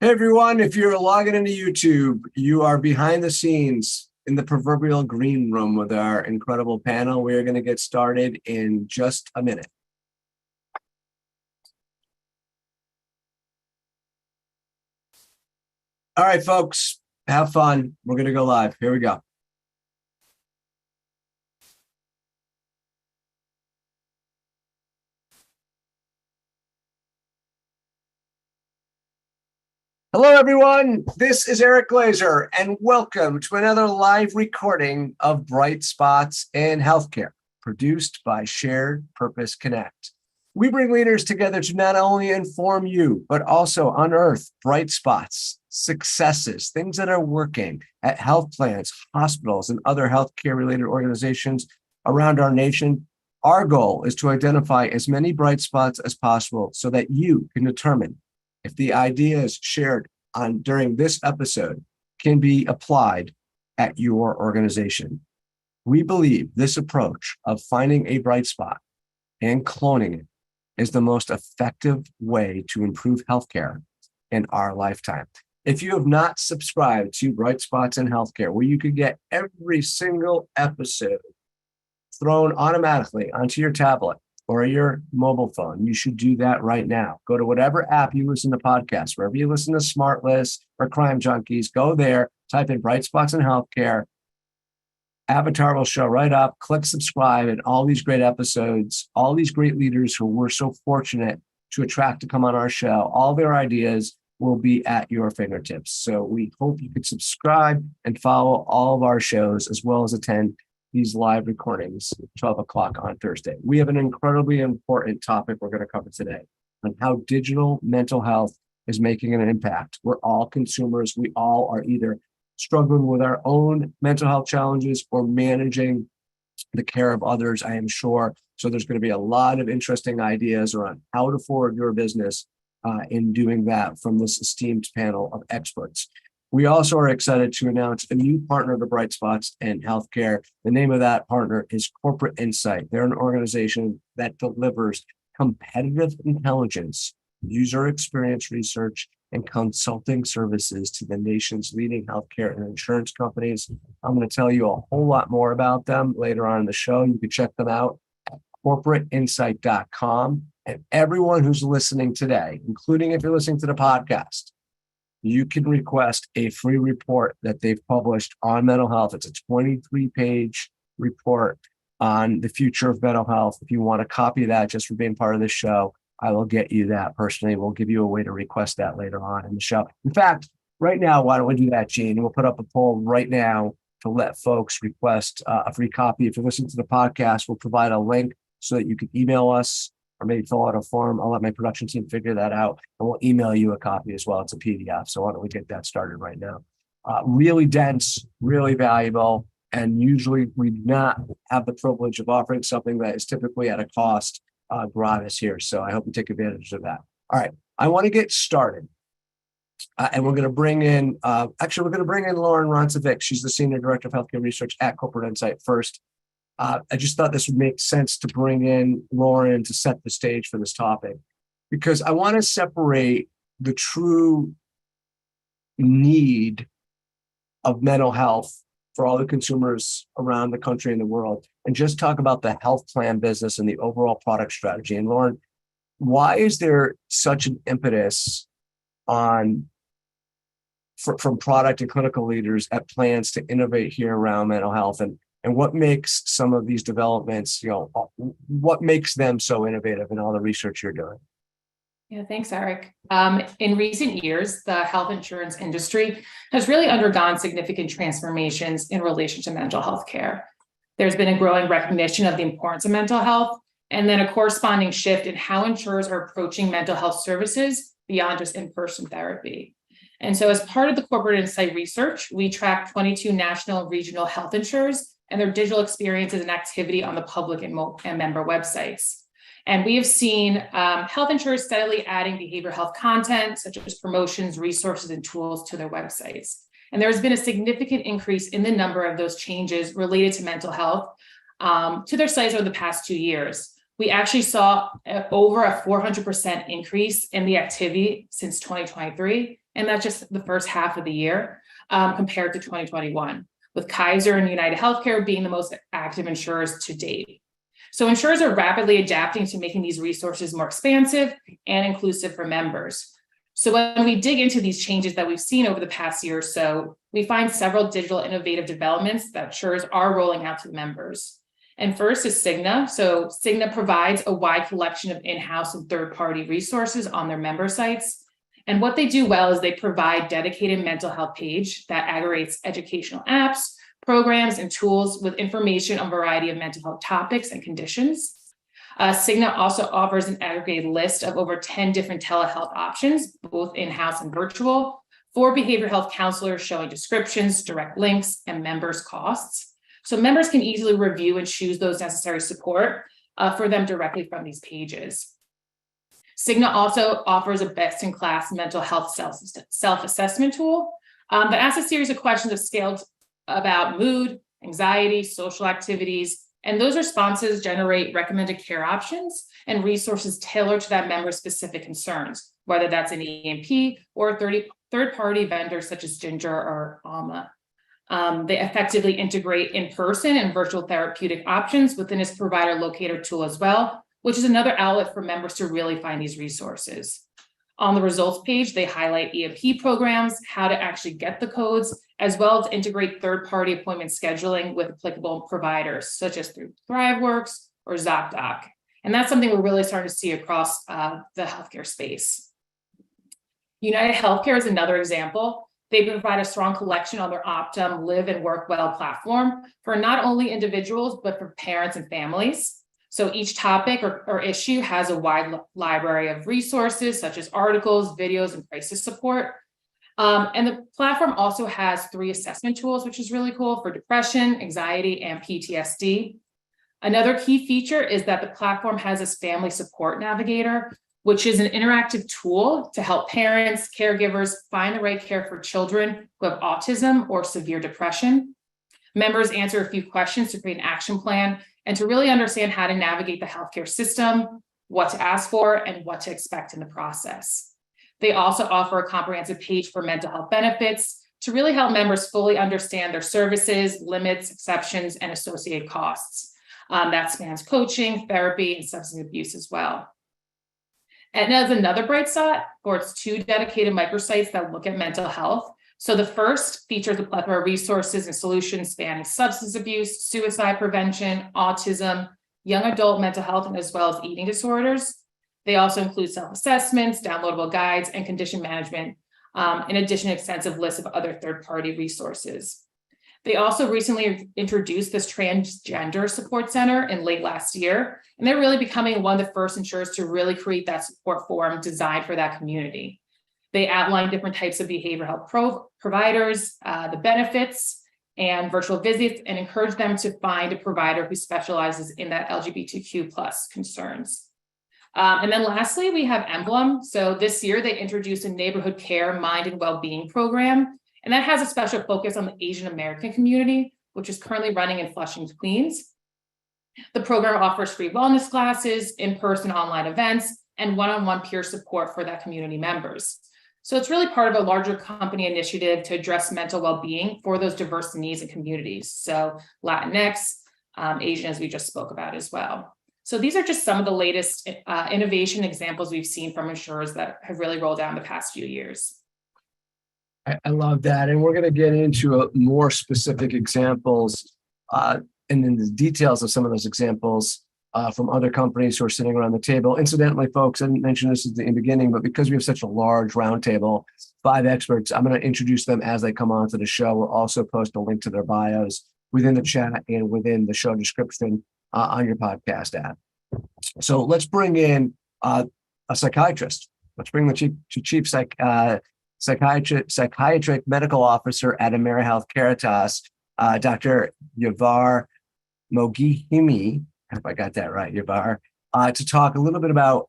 Hey everyone, if you're logging into YouTube, you are behind the scenes in the proverbial green room with our incredible panel. We're going to get started in just a minute. All right, folks, have fun. We're going to go live. Here we go. Hello, everyone. This is Eric Glazer, and welcome to another live recording of Bright Spots in Healthcare, produced by Shared Purpose Connect. We bring leaders together to not only inform you, but also unearth bright spots, successes, things that are working at health plans, hospitals, and other healthcare-related organizations around our nation. Our goal is to identify as many bright spots as possible so that you can determine if the ideas shared during this episode can be applied at your organization. We believe this approach of finding a bright spot and cloning it is the most effective way to improve healthcare in our lifetime. If you have not subscribed to Bright Spots in Healthcare, where you can get every single episode thrown automatically onto your tablet or your mobile phone, you should do that right now. Go to whatever app you listen to podcasts, wherever you listen to Smart List or Crime Junkies, go there, type in Bright Spots in Healthcare. Avatar will show right up, click subscribe, and all these great episodes, all these great leaders who we're so fortunate to attract to come on our show, all their ideas will be at your fingertips. So we hope you could subscribe and follow all of our shows, as well as attend these live recordings at 12 o'clock on Thursday. We have an incredibly important topic we're going to cover today on how digital mental health is making an impact. We're all consumers. We all are either struggling with our own mental health challenges or managing the care of others, I am sure. So there's going to be a lot of interesting ideas around how to forward your business in doing that from this esteemed panel of experts. We also are excited to announce a new partner to Bright Spots in Healthcare. The name of that partner is Corporate Insight. They're an organization that delivers competitive intelligence, user experience research, and consulting services to the nation's leading healthcare and insurance companies. I'm going to tell you a whole lot more about them later on in the show. You can check them out at corporateinsight.com. And everyone who's listening today, including if you're listening to the podcast, you can request a free report that they've published on mental health. It's a 23-page report on the future of mental health. If you want a copy of that just for being part of this show, I will get you that personally. We'll give you a way to request that later on in the show. In fact, right now, why don't we do that, Gene? We'll put up a poll right now to let folks request a free copy. If you're listening to the podcast, we'll provide a link so that you can email us or maybe fill out a form. I'll let my production team figure that out, and we'll email you a copy as well. It's a PDF, so why don't we get that started right now? Really dense, really valuable, and usually we do not have the privilege of offering something that is typically at a cost gratis here, so I hope you take advantage of that. All right, I want to get started, and we're going to bring in, Lauren Roncevic. She's the Senior Director of Healthcare Research at Corporate Insight first. I just thought this would make sense to bring in Lauren to set the stage for this topic, because I want to separate the true need of mental health for all the consumers around the country and the world and just talk about the health plan business and the overall product strategy. And Lauren, why is there such an impetus from product and clinical leaders at plans to innovate here around mental health? And what makes some of these developments, what makes them so innovative in all the research you're doing? Yeah, thanks, Eric. In recent years, the health insurance industry has really undergone significant transformations in relation to mental health care. There's been a growing recognition of the importance of mental health, and then a corresponding shift in how insurers are approaching mental health services beyond just in-person therapy. And so as part of the Corporate Insight research, we track 22 national and regional health insurers and their digital experiences and activity on the public and member websites. And we have seen health insurers steadily adding behavioral health content, such as promotions, resources, and tools to their websites. And there has been a significant increase in the number of those changes related to mental health to their sites over the past 2 years. We actually saw over a 400% increase in the activity since 2023. and that's just the first half of the year compared to 2021, with Kaiser and United Healthcare being the most active insurers to date. So insurers are rapidly adapting to making these resources more expansive and inclusive for members. So when we dig into these changes that we've seen over the past year or so, we find several digital innovative developments that insurers are rolling out to the members. And first is Cigna. So Cigna provides a wide collection of in-house and third-party resources on their member sites. And what they do well is they provide dedicated mental health page that aggregates educational apps, programs, and tools with information on a variety of mental health topics and conditions. Cigna also offers an aggregated list of over 10 different telehealth options, both in-house and virtual, for behavioral health counselors, showing descriptions, direct links, and members' costs. So members can easily review and choose those necessary support for them directly from these pages. Cigna also offers a best-in-class mental health self-assessment tool that asks a series of questions scaled about mood, anxiety, social activities, and those responses generate recommended care options and resources tailored to that member's specific concerns, whether that's an EMP or third-party vendors such as Ginger or Alma. They effectively integrate in-person and virtual therapeutic options within its provider locator tool as well, which is another outlet for members to really find these resources. On the results page, they highlight EMP programs, how to actually get the codes, as well as integrate third-party appointment scheduling with applicable providers, such as through ThriveWorks or ZocDoc. And that's something we're really starting to see across the healthcare space. United Healthcare is another example. They provide a strong collection on their Optum Live and Work Well platform for not only individuals, but for parents and families. So each topic or issue has a wide library of resources, such as articles, videos, and crisis support. And the platform also has 3 assessment tools, which is really cool for depression, anxiety, and PTSD. Another key feature is that the platform has this family support navigator, which is an interactive tool to help parents, caregivers find the right care for children who have autism or severe depression. Members answer a few questions to create an action plan and to really understand how to navigate the healthcare system, what to ask for, and what to expect in the process. They also offer a comprehensive page for mental health benefits to really help members fully understand their services, limits, exceptions, and associated costs. That spans coaching, therapy, and substance abuse as well. And as another bright spot, for its 2 dedicated microsites that look at mental health. So the first features a plethora of resources and solutions spanning substance abuse, suicide prevention, autism, young adult mental health, and as well as eating disorders. They also include self-assessments, downloadable guides, and condition management, in addition to extensive lists of other third-party resources. They also recently introduced this transgender support center in late last year, and they're really becoming one of the first insurers to really create that support forum designed for that community. They outline different types of behavioral health providers, the benefits, and virtual visits, and encourage them to find a provider who specializes in that LGBTQ+ concerns. And then lastly, we have Emblem. So this year they introduced a neighborhood care, mind and well-being program, and that has a special focus on the Asian American community, which is currently running in Flushing, Queens. The program offers free wellness classes, in-person online events, and one-on-one peer support for that community members. So it's really part of a larger company initiative to address mental well-being for those diverse needs and communities. So Latinx, Asian, as we just spoke about as well. So these are just some of the latest innovation examples we've seen from insurers that have really rolled out in the past few years. I love that. And we're going to get into more specific examples and then the details of some of those examples from other companies who are sitting around the table. Incidentally, folks, I didn't mention this at the beginning, but because we have such a large roundtable, 5 experts, I'm going to introduce them as they come onto the show. We'll also post a link to their bios within the chat and within the show description on your podcast app. So let's bring in a psychiatrist. Let's bring the chief psychiatric medical officer at AmeriHealth Caritas, Dr. Yavar Moghimi, if I got that right, Yavar, to talk a little bit about,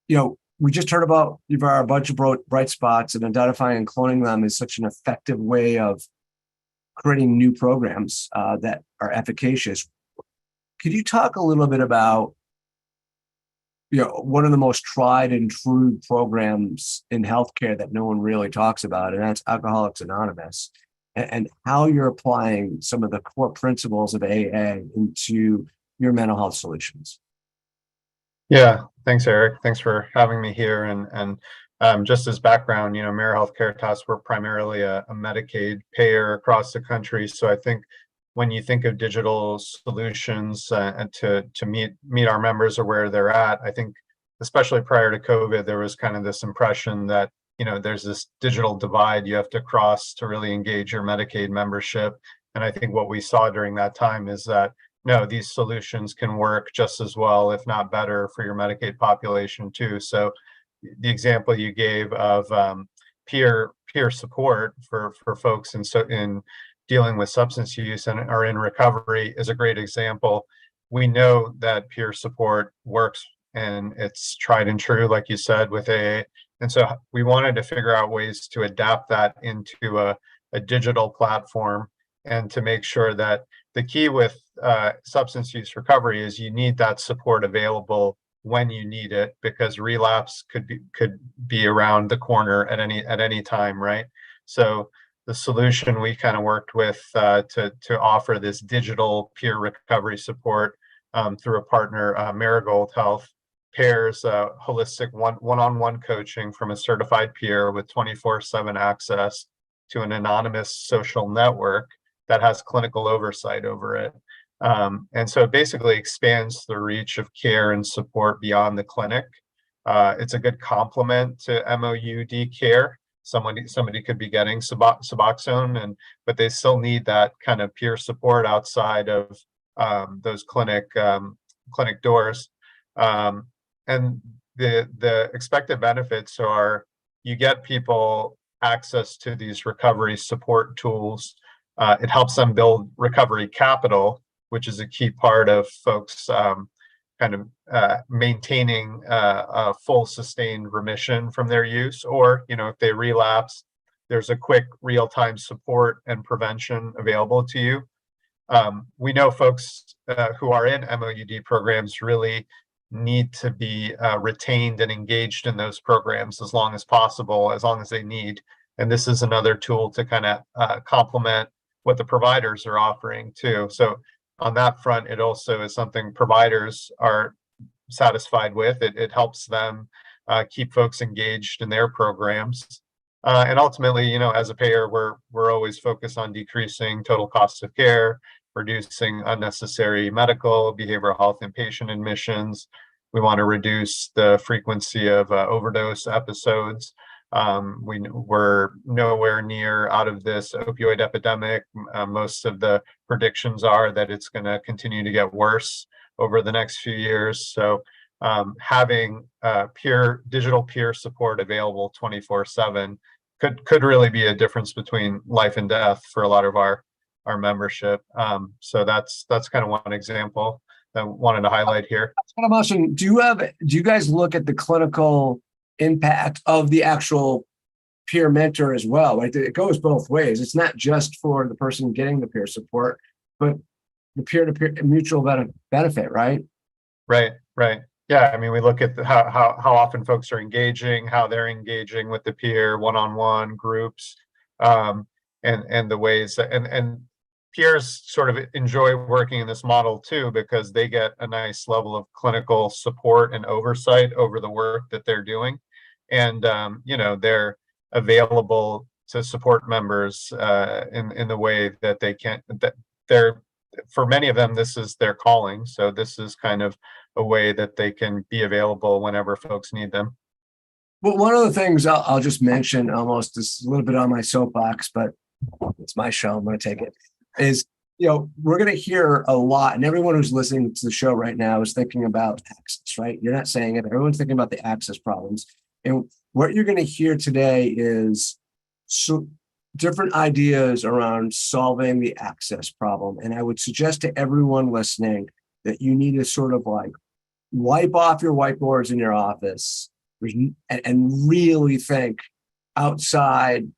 we just heard about Yavar, a bunch of bright spots, and identifying and cloning them is such an effective way of creating new programs that are efficacious. Could you talk a little bit about, one of the most tried and true programs in healthcare that no one really talks about, and that's Alcoholics Anonymous, and how you're applying some of the core principles of AA into your mental health solutions. Yeah, thanks, Eric. Thanks for having me here. And just as background, AmeriHealth Caritas, we're primarily a Medicaid payer across the country. So I think when you think of digital solutions and to meet our members or where they're at, I think especially prior to COVID, there was kind of this impression that there's this digital divide you have to cross to really engage your Medicaid membership. And I think what we saw during that time is that no, these solutions can work just as well, if not better, for your Medicaid population too. So the example you gave of peer support for folks in dealing with substance use and are in recovery is a great example. We know that peer support works and it's tried and true, like you said, with AA. And so we wanted to figure out ways to adapt that into a digital platform and to make sure that the key with substance use recovery is you need that support available when you need it, because relapse could be around the corner at any time, right? So the solution we kind of worked with to offer this digital peer recovery support through a partner, Marigold Health, pairs holistic one-on-one coaching from a certified peer with 24/7 access to an anonymous social network that has clinical oversight over it. And so it basically expands the reach of care and support beyond the clinic. It's a good complement to MOUD care. Somebody could be getting Suboxone, but they still need that kind of peer support outside of those clinic doors. And the expected benefits are you get people access to these recovery support tools. It helps them build recovery capital, which is a key part of folks maintaining a full sustained remission from their use. Or, if they relapse, there's a quick real-time support and prevention available to you. We know folks who are in MOUD programs really need to be retained and engaged in those programs as long as possible, as long as they need. And this is another tool to kind of complement what the providers are offering too. So on that front, it also is something providers are satisfied with. It helps them keep folks engaged in their programs. And ultimately, as a payer, we're always focused on decreasing total costs of care, reducing unnecessary medical, behavioral health, inpatient admissions. We want to reduce the frequency of overdose episodes. We're nowhere near out of this opioid epidemic. Most of the predictions are that it's going to continue to get worse over the next few years. So having digital peer support available 24/7 could really be a difference between life and death for a lot of our membership. So that's kind of one example that I wanted to highlight here. That's kind of awesome. Do you guys look at the clinical impact of the actual peer mentor as well? Right? It goes both ways. It's not just for the person getting the peer support, but the peer-to-peer mutual benefit, right? Right. Yeah, I mean, we look at how often folks are engaging, how they're engaging with the peer, one-on-one groups, and the ways and peers sort of enjoy working in this model too, because they get a nice level of clinical support and oversight over the work that they're doing. And, they're available to support members in the way that they can, for many of them, this is their calling. So this is kind of a way that they can be available whenever folks need them. Well, one of the things I'll just mention, almost is a little bit on my soapbox, but it's my show, I'm going to take it, is, we're going to hear a lot, and everyone who's listening to the show right now is thinking about access, right? You're not saying it, everyone's thinking about the access problems. And what you're going to hear today is different ideas around solving the access problem. And I would suggest to everyone listening that you need to sort of like wipe off your whiteboards in your office and really think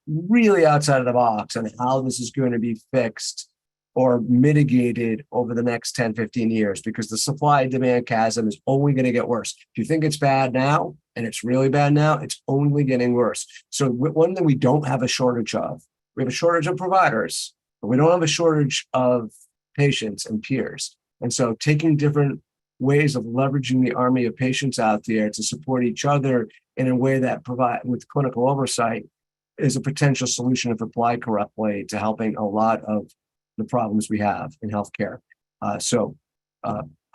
really outside of the box on how this is going to be fixed or mitigated over the next 10, 15 years, because the supply and demand chasm is only going to get worse. If you think it's bad now, and it's really bad now, it's only getting worse. So one thing we don't have a shortage of, we have a shortage of providers, but we don't have a shortage of patients and peers. And so taking different ways of leveraging the army of patients out there to support each other in a way that provide with clinical oversight is a potential solution if applied correctly to helping a lot of the problems we have in healthcare. I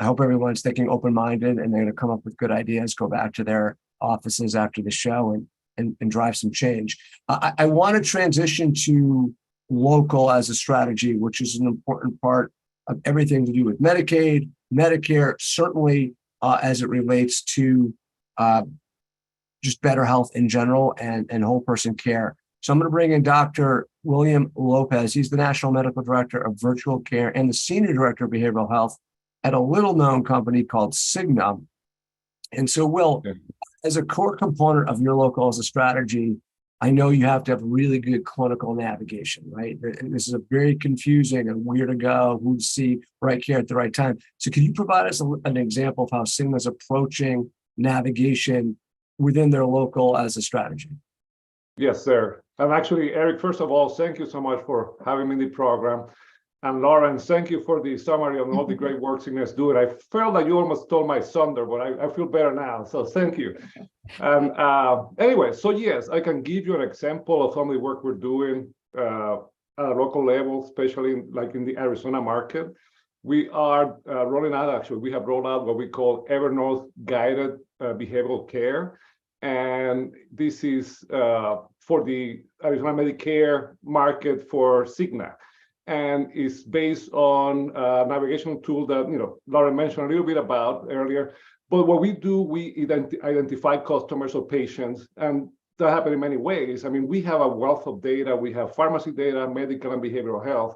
hope everyone's thinking open-minded and they're going to come up with good ideas, go back to their offices after the show and drive some change. I want to transition to local as a strategy, which is an important part of everything to do with Medicaid, Medicare, certainly as it relates to just better health in general and whole person care. So I'm going to bring in Dr. William Lopez. He's the National Medical Director of Virtual Care and the Senior Director of Behavioral Health at a little-known company called Cigna. And so, Will, as a core component of your local as a strategy, I know you have to have really good clinical navigation, right? This is a very confusing and where to go, who to see, right care at the right time. So can you provide us an example of how Cigna is approaching navigation within their local as a strategy? Yes, sir. And actually, Eric, first of all, thank you so much for having me in the program. And Lauren, thank you for the summary on all the great work Cigna is doing. I felt like you almost stole my thunder, but I feel better now. So thank you. And anyway, so yes, I can give you an example of some of the work we're doing at a local level, especially like in the Arizona market. We are rolling out, actually, we have rolled out what we call Evernorth guided behavioral care. And this is for the Arizona Medicare market for Cigna. And it's based on a navigational tool that, Lauren mentioned a little bit about earlier. But what we do, we identify customers or patients, and that happens in many ways. I mean, we have a wealth of data. We have pharmacy data, medical and behavioral health.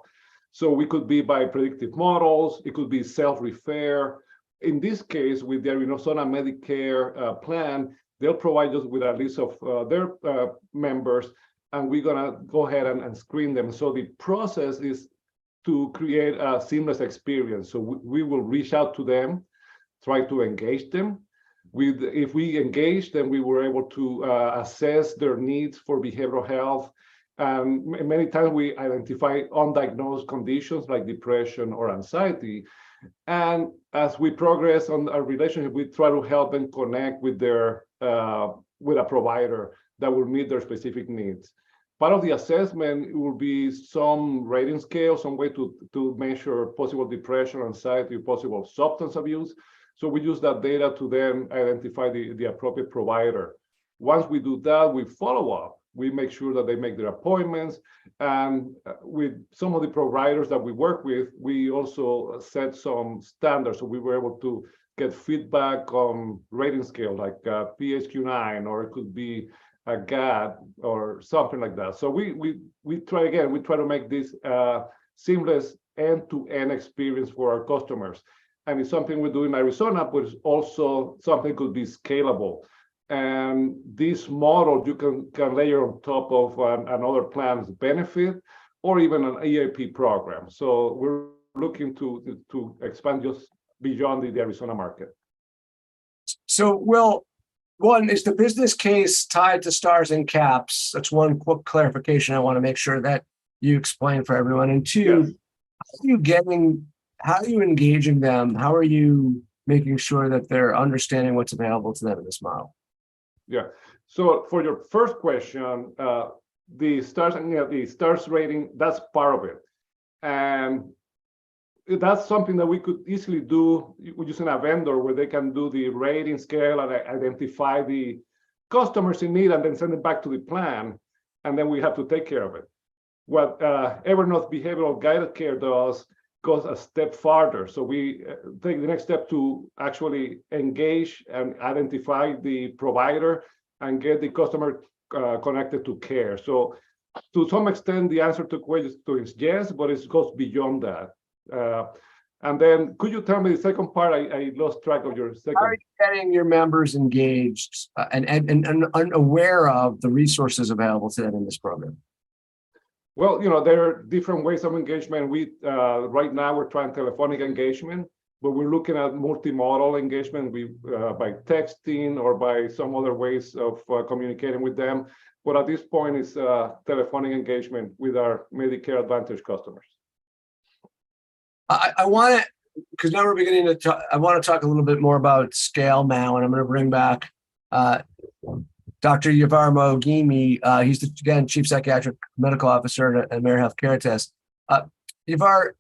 So we could be by predictive models. It could be self-refer. In this case, with the Arizona Medicare plan, they'll provide us with a list of their members, and we're going to go ahead and screen them. So the process is to create a seamless experience. So we will reach out to them, try to engage them. If we engage them, we were able to assess their needs for behavioral health. And many times we identify undiagnosed conditions like depression or anxiety. And as we progress on our relationship, we try to help them connect with their with a provider that will meet their specific needs. Part of the assessment will be some rating scale, some way to measure possible depression, anxiety, possible substance abuse. So we use that data to then identify the appropriate provider. Once we do that, we follow up. We make sure that they make their appointments. And with some of the providers that we work with, we also set some standards. So we were able to get feedback on rating scale, like PHQ-9, or it could be a GAD or something like that. So we try to make this seamless end-to-end experience for our customers. And it's something we do in Arizona, but it's also something could be scalable. And this model you can layer on top of another plan's benefit or even an EAP program. So we're looking to expand just beyond the Arizona market. So, Will, one, is the business case tied to stars and caps? That's one quick clarification I want to make sure that you explain for everyone. And two, yes. How are you engaging them? How are you making sure that they're understanding what's available to them in this model? Yeah. So for your first question, the stars rating, that's part of it. And that's something that we could easily do using a vendor where they can do the rating scale and identify the customers in need and then send it back to the plan. And then we have to take care of it. What Evernorth Behavioral Guided Care does goes a step farther. So we take the next step to actually engage and identify the provider and get the customer connected to care. So to some extent, the answer to question is yes, but it goes beyond that. And then could you tell me the second part? I lost track of your second. How are you getting your members engaged and aware of the resources available to them in this program? Well, there are different ways of engagement. Right now we're trying telephonic engagement, but we're looking at multimodal engagement by texting or by some other ways of communicating with them. But at this point, it's telephonic engagement with our Medicare Advantage customers. I want to, because now we're beginning to talk, I want to talk a little bit more about scale now, and I'm going to bring back Dr. Yavar Moghimi. He's again Chief Psychiatric Medical Officer at AmeriHealth Caritas. Yavar,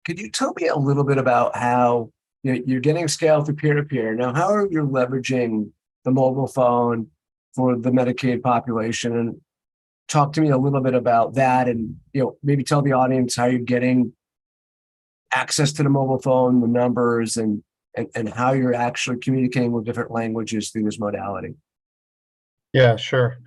could you tell me a little bit about how you're getting scale through peer-to-peer? Now, how are you leveraging the mobile phone for the Medicaid population? And talk to me a little bit about that, and maybe tell the audience how you're getting access to the mobile phone, the numbers, and how you're actually communicating with different languages through this modality. Yeah, sure.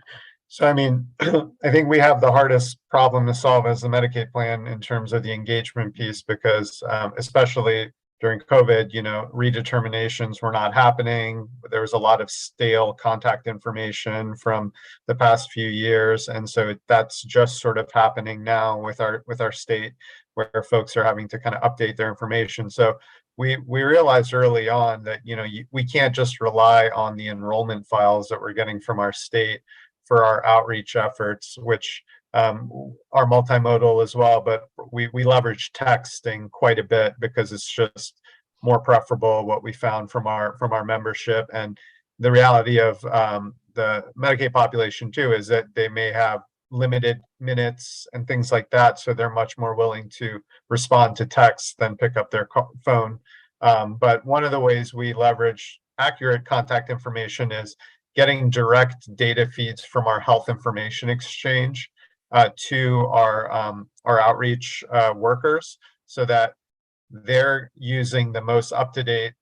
So, I mean, I think we have the hardest problem to solve as the Medicaid plan in terms of the engagement piece, because especially during COVID, redeterminations were not happening. There was a lot of stale contact information from the past few years. And so that's just sort of happening now with our state, where folks are having to kind of update their information. So we realized early on that, we can't just rely on the enrollment files that we're getting from our state for our outreach efforts, which are multimodal as well, but we leverage texting quite a bit because it's just more preferable, what we found from our membership. And the reality of the Medicaid population too is that they may have limited minutes and things like that, so they're much more willing to respond to text than pick up their phone. But one of the ways we leverage accurate contact information is getting direct data feeds from our health information exchange to our outreach workers, so that they're using the most up-to-date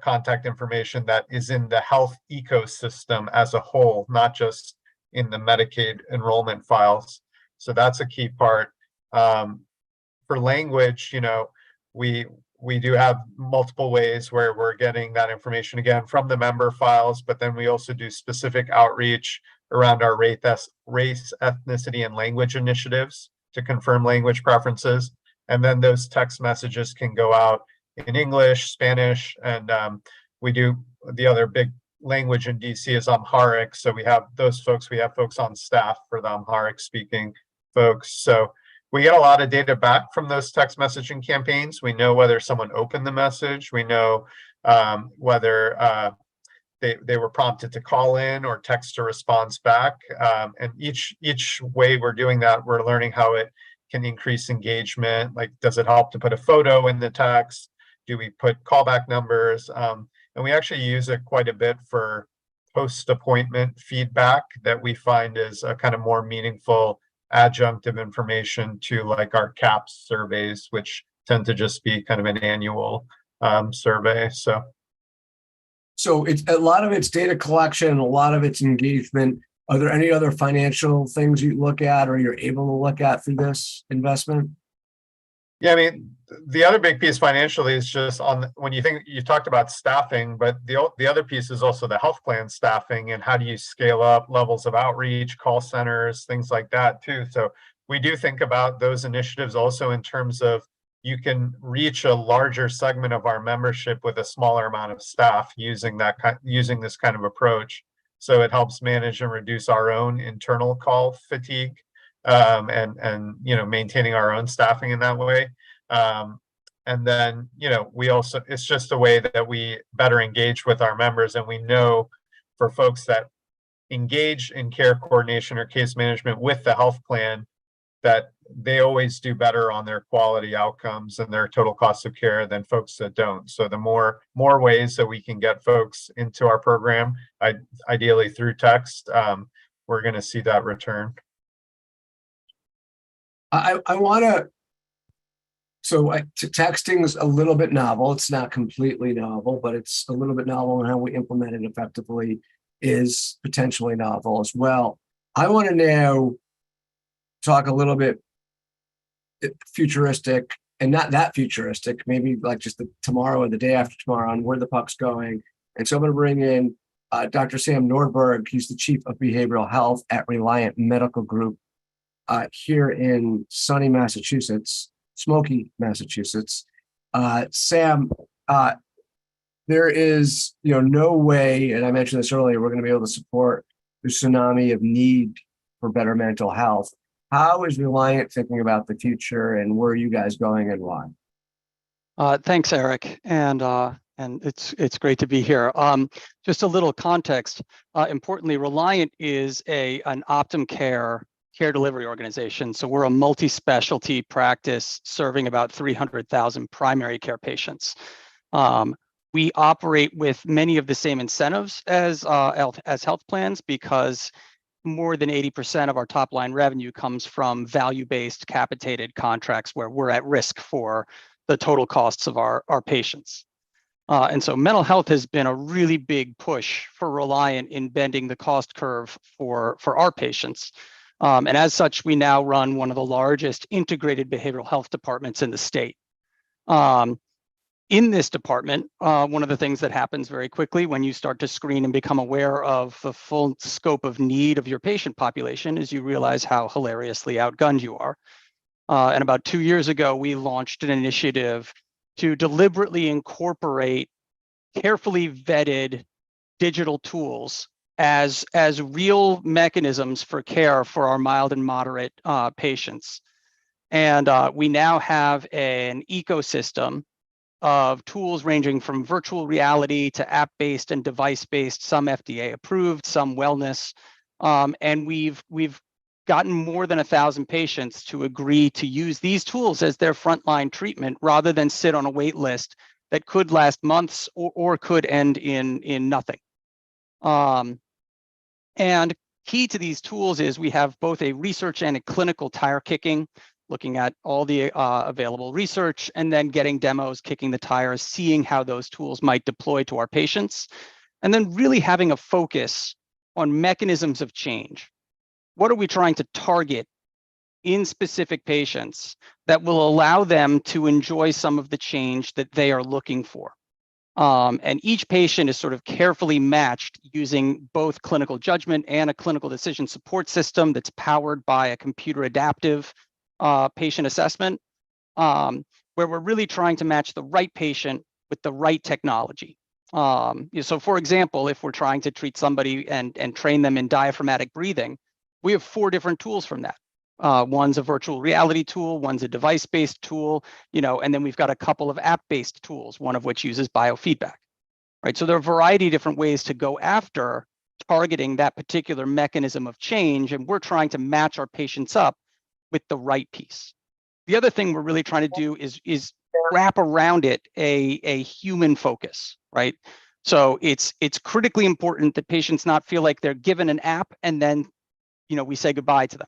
contact information that is in the health ecosystem as a whole, not just in the Medicaid enrollment files. So that's a key part. For language, we do have multiple ways where we're getting that information, again, from the member files, but then we also do specific outreach around our race, ethnicity, and language initiatives to confirm language preferences. And then those text messages can go out in English, Spanish, and we do the other big language in DC is Amharic. So we have those folks, we have folks on staff for the Amharic speaking folks. So we get a lot of data back from those text messaging campaigns. We know whether someone opened the message. We know whether they were prompted to call in or text a response back. And each way we're doing that, we're learning how it can increase engagement. Like, does it help to put a photo in the text? Do we put callback numbers? And we actually use it quite a bit for post-appointment feedback that we find is a kind of more meaningful adjunct of information to like our CAPS surveys, which tend to just be kind of an annual survey. So it's a lot of it's data collection, a lot of it's engagement. Are there any other financial things you look at or you're able to look at through this investment? Yeah, I mean, the other big piece financially is just when you talked about staffing, but the other piece is also the health plan staffing and how do you scale up levels of outreach, call centers, things like that too. So we do think about those initiatives also in terms of you can reach a larger segment of our membership with a smaller amount of staff using this kind of approach. So it helps manage and reduce our own internal call fatigue. And maintaining our own staffing in that way. And then, we also, it's just a way that we better engage with our members. And we know for folks that engage in care coordination or case management with the health plan, that they always do better on their quality outcomes and their total cost of care than folks that don't. So the more ways that we can get folks into our program, ideally through text, we're going to see that return. I want to, texting is a little bit novel. It's not completely novel, but it's a little bit novel, and how we implement it effectively is potentially novel as well. I want to now talk a little bit futuristic, and not that futuristic, maybe like just the tomorrow or the day after tomorrow on where the puck's going. And so I'm going to bring in Dr. Sam Nordberg. He's the Chief of Behavioral Health at Reliant Medical Group. here in sunny Massachusetts, smoky Massachusetts. Sam, there is, no way, and I mentioned this earlier, we're going to be able to support the tsunami of need for better mental health. How is Reliant thinking about the future, and where are you guys going and why? Thanks, Eric, and it's great to be here. Just a little context. Importantly, Reliant is an Optum care delivery organization. So we're a multi-specialty practice serving about 300,000 primary care patients. We operate with many of the same incentives as health plans, because more than 80% of our top line revenue comes from value-based capitated contracts where we're at risk for the total costs of our patients. And so mental health has been a really big push for Reliant in bending the cost curve for our patients. And as such, we now run one of the largest integrated behavioral health departments in the state. In this department, one of the things that happens very quickly when you start to screen and become aware of the full scope of need of your patient population is you realize how hilariously outgunned you are. And about 2 years ago, we launched an initiative to deliberately incorporate carefully vetted digital tools as real mechanisms for care for our mild and moderate patients. And we now have an ecosystem of tools ranging from virtual reality to app-based and device-based, some FDA approved, some wellness. And we've gotten more than 1,000 patients to agree to use these tools as their frontline treatment rather than sit on a wait list that could last months or could end in nothing. And key to these tools is we have both a research and a clinical tire kicking, looking at all the available research and then getting demos, kicking the tires, seeing how those tools might deploy to our patients, and then really having a focus on mechanisms of change. What are we trying to target in specific patients that will allow them to enjoy some of the change that they are looking for? And each patient is sort of carefully matched using both clinical judgment and a clinical decision support system that's powered by a computer adaptive patient assessment, where we're really trying to match the right patient with the right technology. So for example, if we're trying to treat somebody and train them in diaphragmatic breathing, we have 4 different tools from that. One's a virtual reality tool, one's a device-based tool, and then we've got a couple of app-based tools, one of which uses biofeedback, right? So there are a variety of different ways to go after targeting that particular mechanism of change, and we're trying to match our patients up with the right piece. The other thing we're really trying to do is wrap around it a human focus, right? So it's critically important that patients not feel like they're given an app and then we say goodbye to them.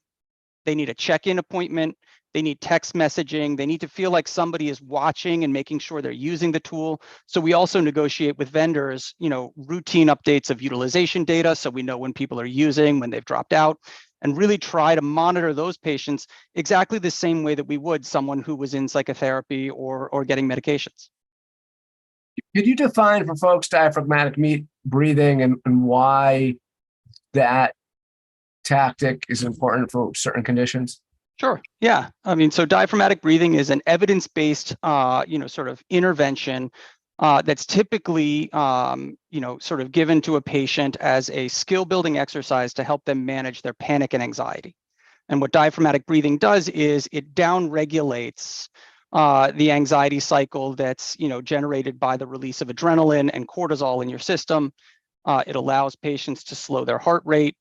They need a check-in appointment. They need text messaging. They need to feel like somebody is watching and making sure they're using the tool. So we also negotiate with vendors, routine updates of utilization data, so we know when people are using, when they've dropped out, and really try to monitor those patients exactly the same way that we would someone who was in psychotherapy or getting medications. Could you define for folks diaphragmatic breathing and why that tactic is important for certain conditions? Sure. Yeah. So diaphragmatic breathing is an evidence-based, sort of intervention that's typically, sort of given to a patient as a skill-building exercise to help them manage their panic and anxiety. And what diaphragmatic breathing does is it down-regulates the anxiety cycle that's, generated by the release of adrenaline and cortisol in your system. It allows patients to slow their heart rate,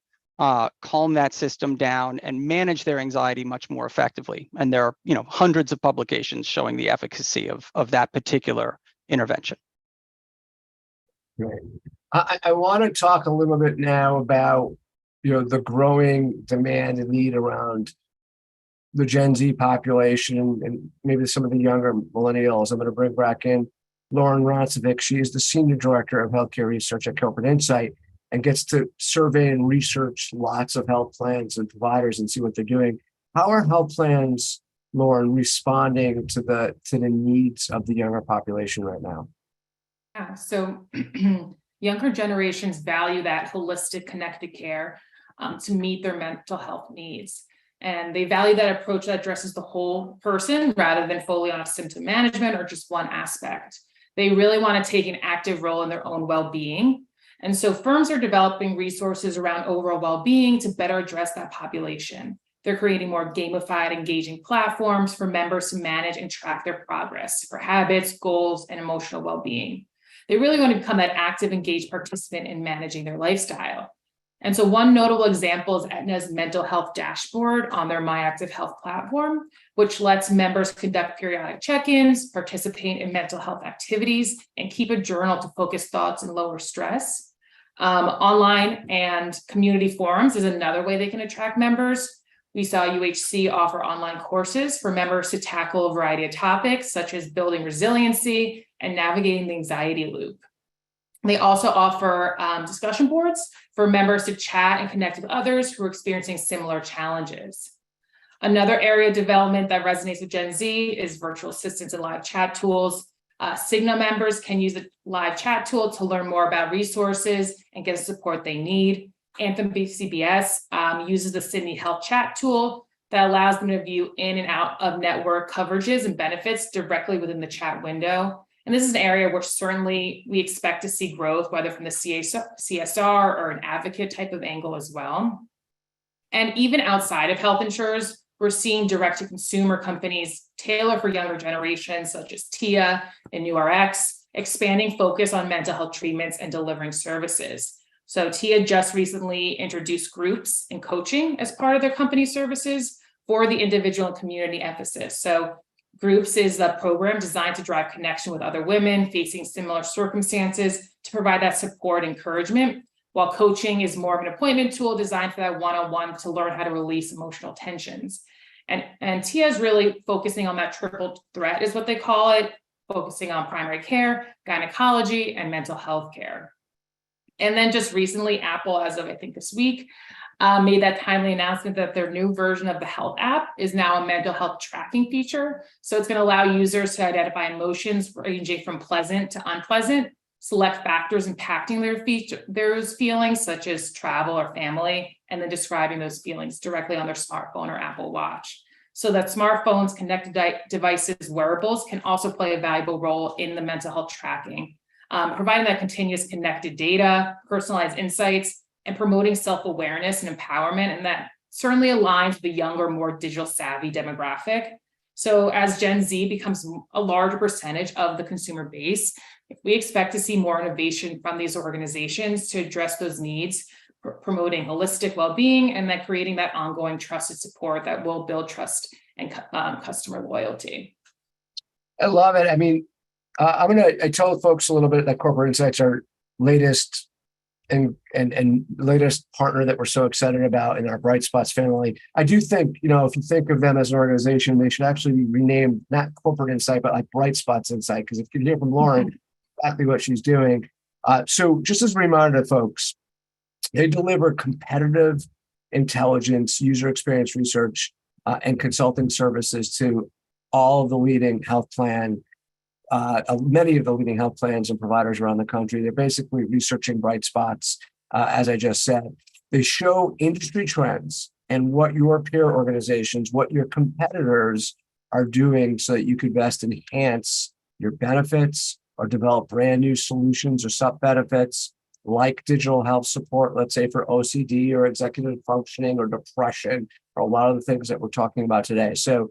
calm that system down, and manage their anxiety much more effectively. And there are, hundreds of publications showing the efficacy of that particular intervention. Right. I want to talk a little bit now about, the growing demand and need around the Gen Z population and maybe some of the younger millennials. I'm going to bring back in Lauren Roncevic. She is the Senior Director of Healthcare Research at Corporate Insight and gets to survey and research lots of health plans and providers and see what they're doing. How are health plans, Lauren, responding to the needs of the younger population right now? Yeah, so younger generations value that holistic, connected care to meet their mental health needs. And they value that approach that addresses the whole person rather than fully on symptom management or just one aspect. They really want to take an active role in their own well-being. And so firms are developing resources around overall well-being to better address that population. They're creating more gamified, engaging platforms for members to manage and track their progress for habits, goals, and emotional well-being. They really want to become that active, engaged participant in managing their lifestyle. And so one notable example is Aetna's mental health dashboard on their My Active Health platform, which lets members conduct periodic check-ins, participate in mental health activities, and keep a journal to focus thoughts and lower stress. Online and community forums is another way they can attract members. We saw UHC offer online courses for members to tackle a variety of topics, such as building resiliency and navigating the anxiety loop. They also offer discussion boards for members to chat and connect with others who are experiencing similar challenges. Another area of development that resonates with Gen Z is virtual assistants and live chat tools. Cigna members can use the live chat tool to learn more about resources and get the support they need. Anthem CBS uses the Cigna Health chat tool that allows them to view in and out of network coverages and benefits directly within the chat window. And this is an area where certainly we expect to see growth, whether from the CSR or an advocate type of angle as well. And even outside of health insurers, we're seeing direct-to-consumer companies tailor for younger generations, such as TIA and NewRx, expanding focus on mental health treatments and delivering services. So TIA just recently introduced groups and coaching as part of their company services for the individual and community emphasis. So Groups is a program designed to drive connection with other women facing similar circumstances to provide that support and encouragement, while coaching is more of an appointment tool designed for that one-on-one to learn how to release emotional tensions. And TIA is really focusing on that triple threat is what they call it, focusing on primary care, gynecology, and mental health care. And then just recently, Apple, as of I think this week, made that timely announcement that their new version of the health app is now a mental health tracking feature. So it's going to allow users to identify emotions ranging from pleasant to unpleasant, select factors impacting their feelings, such as travel or family, and then describing those feelings directly on their smartphone or Apple Watch. So that smartphones, connected devices, wearables can also play a valuable role in the mental health tracking, providing that continuous connected data, personalized insights, and promoting self-awareness and empowerment. And that certainly aligns with the younger, more digital savvy demographic. So as Gen Z becomes a larger percentage of the consumer base, we expect to see more innovation from these organizations to address those needs, promoting holistic well-being, and then creating that ongoing trusted support that will build trust and customer loyalty. I love it. I mean, I told folks a little bit that Corporate Insights are latest and latest partner that we're so excited about in our Bright Spots family. I do think, if you think of them as an organization, they should actually be renamed not Corporate Insight, but like Bright Spots Insight, because if you can hear from Lauren exactly what she's doing. So just as a reminder to folks, they deliver competitive intelligence, user experience research, and consulting services to all of the leading health plan, many of the leading health plans and providers around the country. They're basically researching bright spots, as I just said. They show industry trends and what your peer organizations, what your competitors are doing so that you could best enhance your benefits or develop brand new solutions or sub-benefits like digital health support, let's say for OCD or executive functioning or depression, or a lot of the things that we're talking about today. So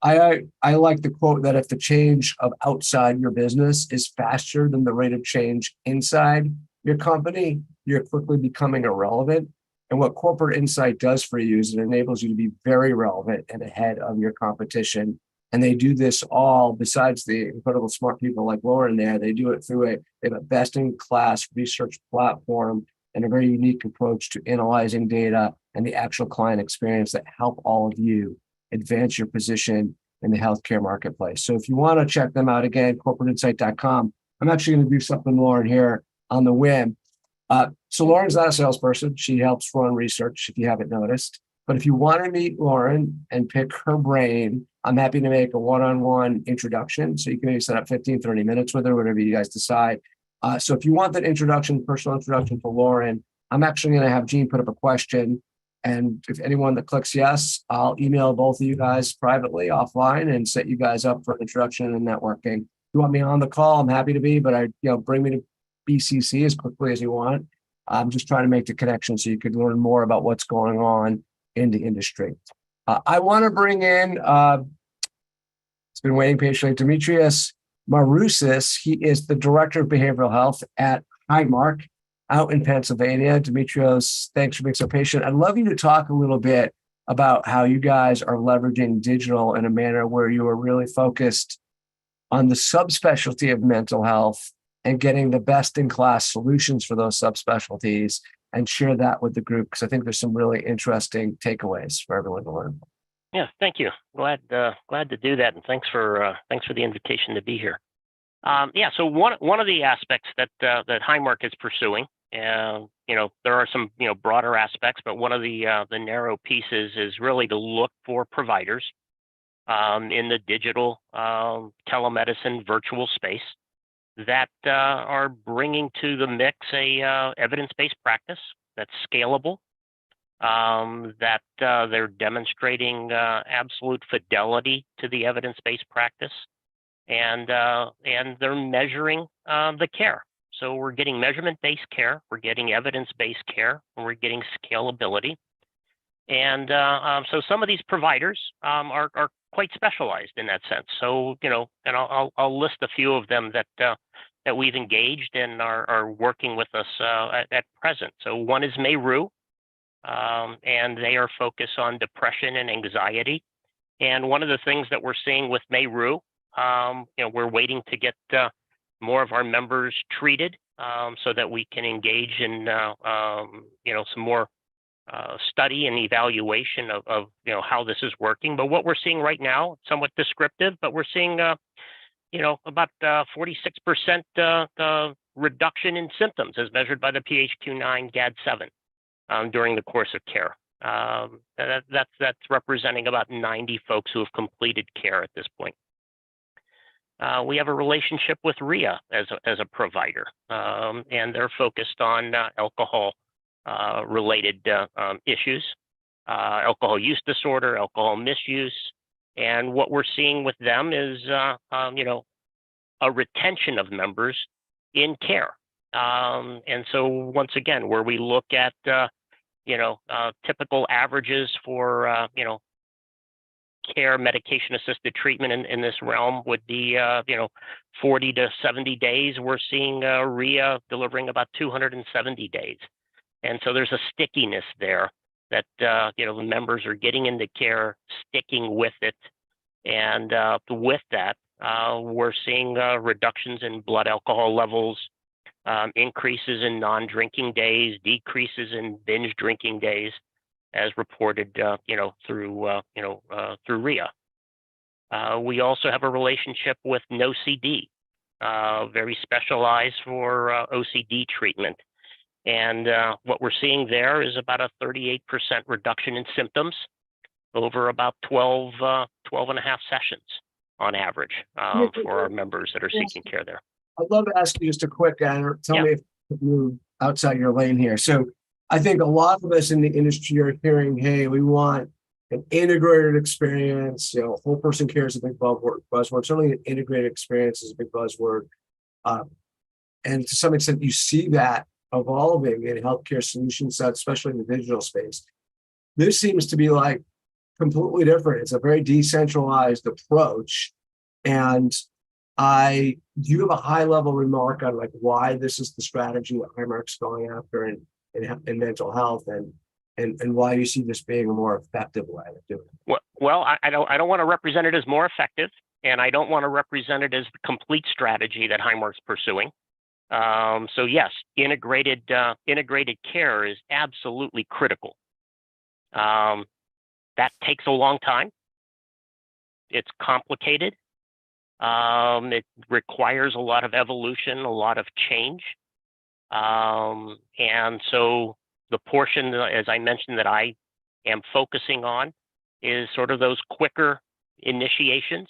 I like the quote that if the change of outside your business is faster than the rate of change inside your company, you're quickly becoming irrelevant. And what Corporate Insight does for you is it enables you to be very relevant and ahead of your competition. And they do this all, besides the incredible smart people like Lauren there, they do it through they have a best-in-class research platform and a very unique approach to analyzing data and the actual client experience that help all of you advance your position in the healthcare marketplace. So if you want to check them out again, corporateinsight.com. I'm actually going to do something, Lauren, here on the whim. So Lauren's not a salesperson. She helps run research, if you haven't noticed. But if you want to meet Lauren and pick her brain, I'm happy to make a one-on-one introduction. So you can maybe set up 15, 30 minutes with her, whatever you guys decide. So if you want that introduction, personal introduction to Lauren, I'm actually going to have Jean put up a question And if anyone that clicks yes, I'll email both of you guys privately offline and set you guys up for introduction and networking. If you want me on the call, I'm happy to be, but bring me to BCC as quickly as you want. I'm just trying to make the connection so you could learn more about what's going on in the industry. I want to bring in, it's been waiting patiently, Demetrios Marousis. He is the Director of Behavioral Health at Highmark out in Pennsylvania. Demetrios, thanks for being so patient. I'd love you to talk a little bit about how you guys are leveraging digital in a manner where you are really focused on the subspecialty of mental health and getting the best-in-class solutions for those subspecialties, and share that with the group, because I think there's some really interesting takeaways for everyone to learn. Yeah, thank you. Glad to do that, and thanks for the invitation to be here. So one of the aspects that Highmark is pursuing, and there are some broader aspects, but one of the narrow pieces is really to look for providers in the digital telemedicine virtual space that are bringing to the mix a evidence-based practice that's scalable, that they're demonstrating absolute fidelity to the evidence-based practice, and they're measuring the care. So we're getting measurement-based care, we're getting evidence-based care, and we're getting scalability. And so some of these providers are quite specialized in that sense. So, and I'll list a few of them that we've engaged and are working with us at present. So one is Marousis, and they are focused on depression and anxiety. And one of the things that we're seeing with Marousis, we're waiting to get more of our members treated so that we can engage in some more study and evaluation of how this is working. But what we're seeing right now, somewhat descriptive, but we're seeing about 46% reduction in symptoms as measured by the PHQ-9 GAD-7 during the course of care. That's representing about 90 folks who have completed care at this point. We have a relationship with RIA as a provider, and they're focused on alcohol related issues, alcohol use disorder, alcohol misuse. And what we're seeing with them is, a retention of members in care. And so once again, where we look at, typical averages for, care, medication-assisted treatment in this realm would be, 40 to 70 days. We're seeing RIA delivering about 270 days. And so there's a stickiness there that, the members are getting into care, sticking with it. And with that, we're seeing reductions in blood alcohol levels, increases in non-drinking days, decreases in binge drinking days, as reported, through RIA. We also have a relationship with NoCD, very specialized for OCD treatment. And what we're seeing there is about a 38% reduction in symptoms over about 12 and a half sessions on average for our members that are seeking care there. I'd love to ask you just a quick, tell me if you're outside your lane here. So I think a lot of us in the industry are hearing, hey, we want an integrated experience. Whole person care is a big buzzword. Certainly an integrated experience is a big buzzword. And to some extent, you see that evolving in healthcare solution sets, especially in the digital space. This seems to be like completely different. It's a very decentralized approach. And do you have a high level remark on like why this is the strategy that Highmark's going after in mental health, and why you see this being a more effective way of doing it? Well, I don't want to represent it as more effective, and I don't want to represent it as the complete strategy that Highmark's pursuing. So yes, integrated care is absolutely critical. That takes a long time. It's complicated. It requires a lot of evolution, a lot of change. And so the portion, as I mentioned, that I am focusing on is sort of those quicker initiations,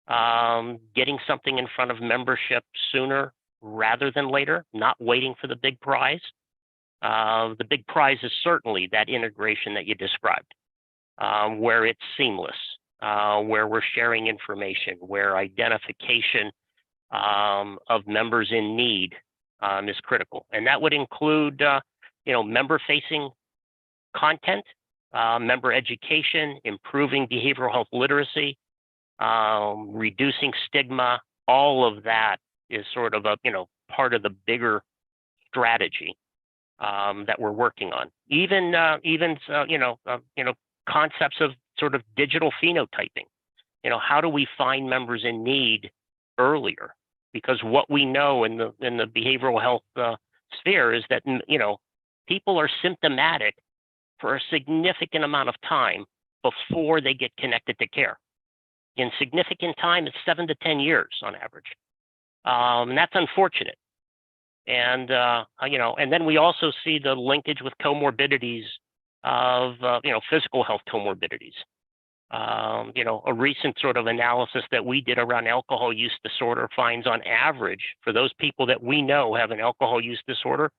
getting something in front of membership sooner rather than later, not waiting for the big prize. The big prize is certainly that integration that you described, where it's seamless, where we're sharing information, where identification of members in need is critical. And that would include, member-facing content, member education, improving behavioral health literacy, reducing stigma. All of that is sort of a, part of the bigger strategy that we're working on. Even concepts of sort of digital phenotyping. How do we find members in need earlier? Because what we know in the behavioral health sphere is that people are symptomatic for a significant amount of time before they get connected to care. In significant time, it's 7 to 10 years on average, and that's unfortunate. And and then we also see the linkage with comorbidities of physical health comorbidities. A recent sort of analysis that we did around alcohol use disorder finds on average for those people that we know have an alcohol use disorder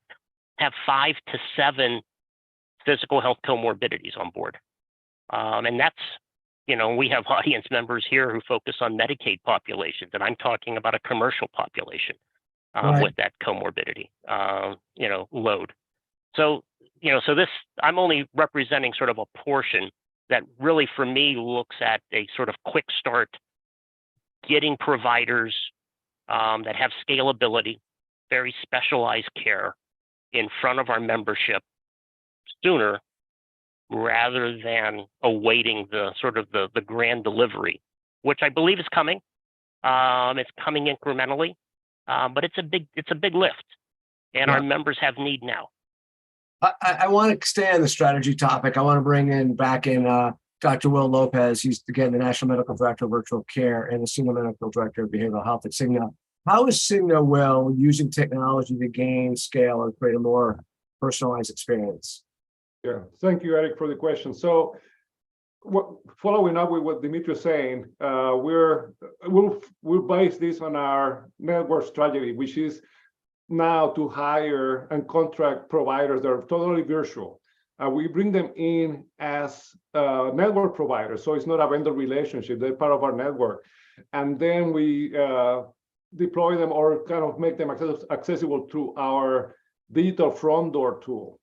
have 5 to 7 physical health comorbidities on board. And that's, we have audience members here who focus on Medicaid populations, and I'm talking about a commercial population with that comorbidity, load. So, so this, I'm only representing sort of a portion that really for me looks at a sort of quick start, getting providers that have scalability, very specialized care in front of our membership sooner rather than awaiting the sort of the grand delivery, which I believe is coming. It's coming incrementally, but it's a big lift, and our members have need now. I want to stay on the strategy topic. I want to bring back in Dr. Will Lopez. He's, again, the National Medical Director of Virtual Care and the Senior Medical Director of Behavioral Health at Cigna. How is Cigna, Will, using technology to gain scale and create a more personalized experience? Yeah, thank you, Eric, for the question. So, following up with what Demetrios is saying, we'll base this on our network strategy, which is now to hire and contract providers that are totally virtual. We bring them in as network providers, so it's not a vendor relationship. They're part of our network, and then we deploy them or kind of make them accessible through our digital front door tool.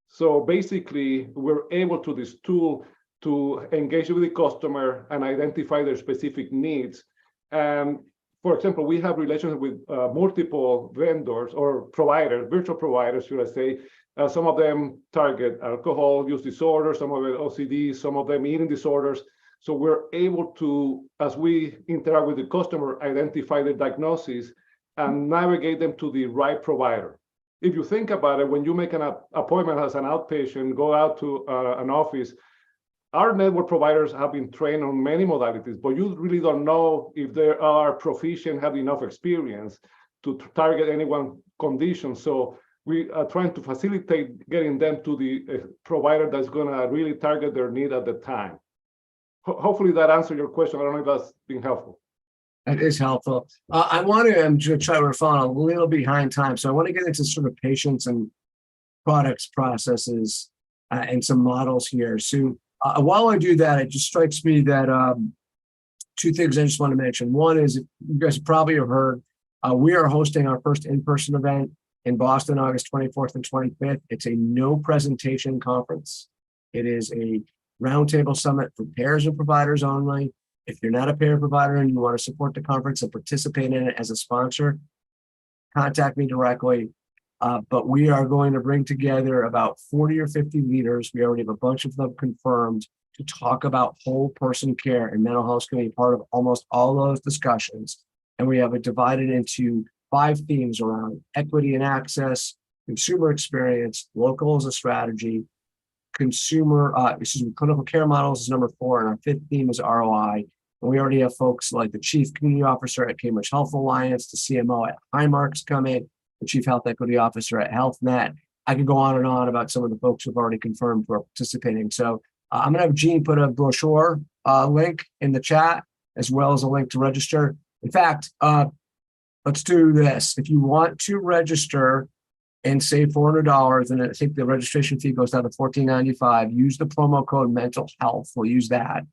So basically, we're able to this tool to engage with the customer and identify their specific needs. And for example, we have relations with multiple vendors or providers, virtual providers, should I say. Some of them target alcohol use disorders, some of it OCD, some of them eating disorders. So we're able to, as we interact with the customer, identify the diagnosis and navigate them to the right provider. If you think about it, when you make an appointment as an outpatient, go out to an office, our network providers have been trained on many modalities, but you really don't know if they are proficient, have enough experience to target any one condition. So we are trying to facilitate getting them to the provider that's going to really target their need at the time. Hopefully that answered your question. I don't know if that's been helpful. That is helpful. I want to try, we're falling a little behind time. So I want to get into sort of patients and products, processes, and some models here. So while I do that, it just strikes me that two things I just want to mention. One is, you guys probably have heard, we are hosting our first in-person event in Boston, August 24th and 25th. It's a no presentation conference. It is a roundtable summit for payers and providers only. If you're not a payer provider and you want to support the conference and participate in it as a sponsor, contact me directly. But we are going to bring together about 40 or 50 leaders. We already have a bunch of them confirmed to talk about whole person care, and mental health is going to be part of almost all those discussions. And we have it divided into 5 themes around equity and access, consumer experience, local as a strategy, clinical care models is number 4, and our 5th theme is ROI. And we already have folks like the Chief Community Officer at Cambridge Health Alliance, the CMO at Highmark's coming, the Chief Health Equity Officer at HealthNet. I could go on and on about some of the folks who've already confirmed who are participating. So I'm going to have Gene put a brochure link in the chat, as well as a link to register. In fact, let's do this. If you want to register, and save $400. And I think the registration fee goes down to $14.95. Use the promo code mental health. We'll use that.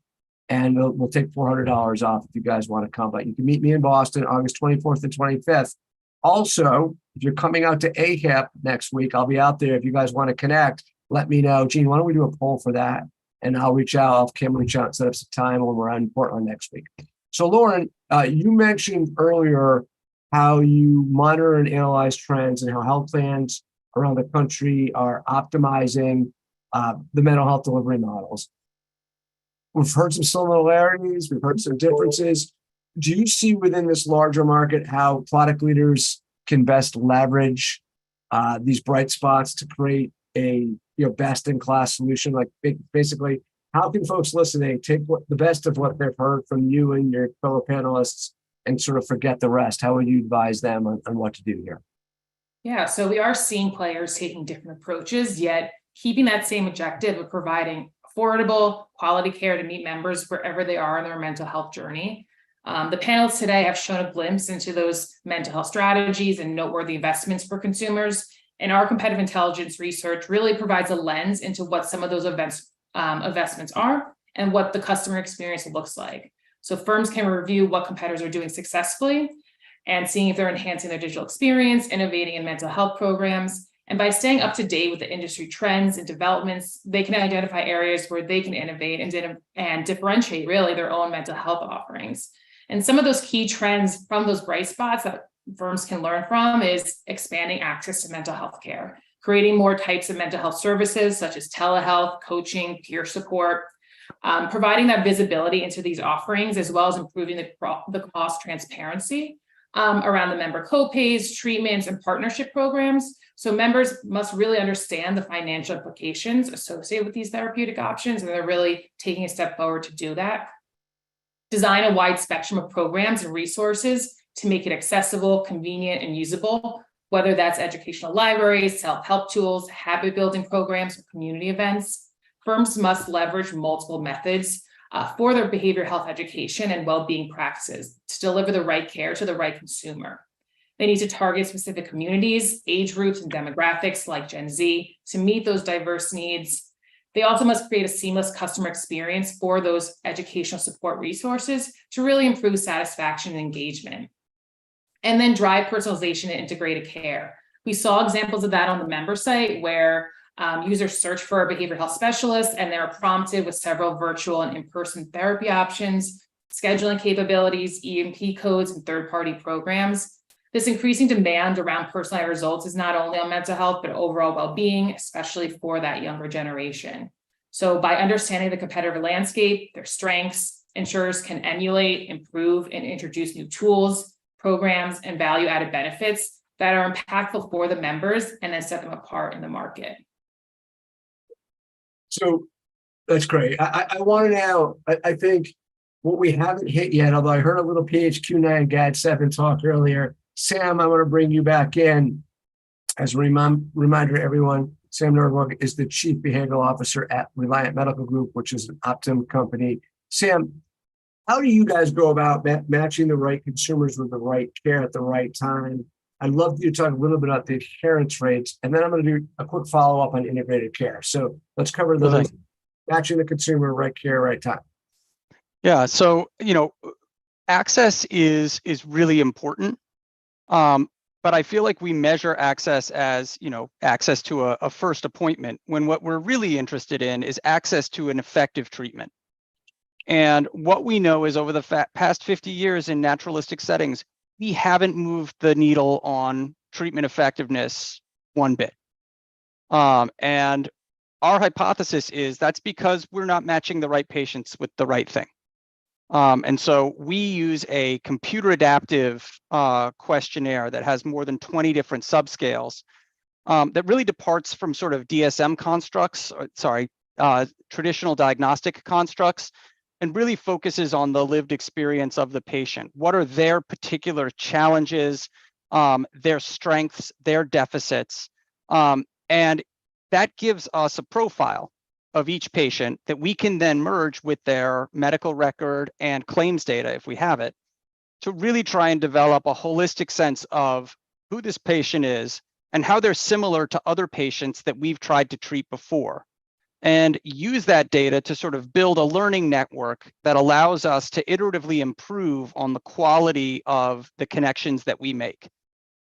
And we'll take $400 off if you guys want to come. But you can meet me in Boston, August 24th and 25th. Also, if you're coming out to AHIP next week, I'll be out there. If you guys want to connect, let me know. Gene, why don't we do a poll for that? And I'll reach out. I'll have Kim reach out and set up some time when we're in Portland next week. So, Lauren, you mentioned earlier how you monitor and analyze trends and how health plans around the country are optimizing the mental health delivery models. We've heard some similarities. We've heard some differences. Do you see within this larger market how product leaders can best leverage these bright spots to create a best-in-class solution? Like basically, how can folks listening take the best of what they've heard from you and your fellow panelists and sort of forget the rest? How would you advise them on what to do here? Yeah, so we are seeing players taking different approaches, yet keeping that same objective of providing affordable, quality care to meet members wherever they are in their mental health journey. The panelists today have shown a glimpse into those mental health strategies and noteworthy investments for consumers. And our competitive intelligence research really provides a lens into what some of those investments are and what the customer experience looks like. So firms can review what competitors are doing successfully and seeing if they're enhancing their digital experience, innovating in mental health programs. And by staying up to date with the industry trends and developments, they can identify areas where they can innovate and differentiate really their own mental health offerings. And some of those key trends from those bright spots that firms can learn from is expanding access to mental health care, creating more types of mental health services such as telehealth, coaching, peer support, providing that visibility into these offerings, as well as improving the cost transparency around the member co-pays, treatments, and partnership programs. So members must really understand the financial implications associated with these therapeutic options, and they're really taking a step forward to do that. Design a wide spectrum of programs and resources to make it accessible, convenient, and usable, whether that's educational libraries, self-help tools, habit-building programs, or community events. Firms must leverage multiple methods for their behavioral health education and well-being practices to deliver the right care to the right consumer. They need to target specific communities, age groups, and demographics like Gen Z to meet those diverse needs. They also must create a seamless customer experience for those educational support resources to really improve satisfaction and engagement. And then drive personalization and integrated care. We saw examples of that on the member site where users search for a behavioral health specialist and they're prompted with several virtual and in-person therapy options, scheduling capabilities, EMP codes, and third-party programs. This increasing demand around personalized results is not only on mental health, but overall well-being, especially for that younger generation. So by understanding the competitive landscape, their strengths, insurers can emulate, improve, and introduce new tools, programs, and value-added benefits that are impactful for the members and then set them apart in the market. So that's great. I want to now, I think what we haven't hit yet, although I heard a little PHQ-9 GAD-7 talk earlier. Sam, I want to bring you back in. As a reminder to everyone, Sam Nordberg is the Chief Behavioral Officer at Reliant Medical Group, which is an Optum company. Sam, how do you guys go about matching the right consumers with the right care at the right time? I'd love you to talk a little bit about the adherence rates, and then I'm going to do a quick follow-up on integrated care. So let's cover those, matching the consumer, right care, right time. Yeah, so, access is really important. But I feel like we measure access as, access to a first appointment, when what we're really interested in is access to an effective treatment. And what we know is over the past 50 years in naturalistic settings, we haven't moved the needle on treatment effectiveness one bit. And our hypothesis is that's because we're not matching the right patients with the right thing. And so we use a computer adaptive questionnaire that has more than 20 different subscales that really departs from sort of DSM constructs, traditional diagnostic constructs, and really focuses on the lived experience of the patient. What are their particular challenges, their strengths, their deficits, and that gives us a profile of each patient that we can then merge with their medical record and claims data, if we have it, to really try and develop a holistic sense of who this patient is and how they're similar to other patients that we've tried to treat before, and use that data to sort of build a learning network that allows us to iteratively improve on the quality of the connections that we make.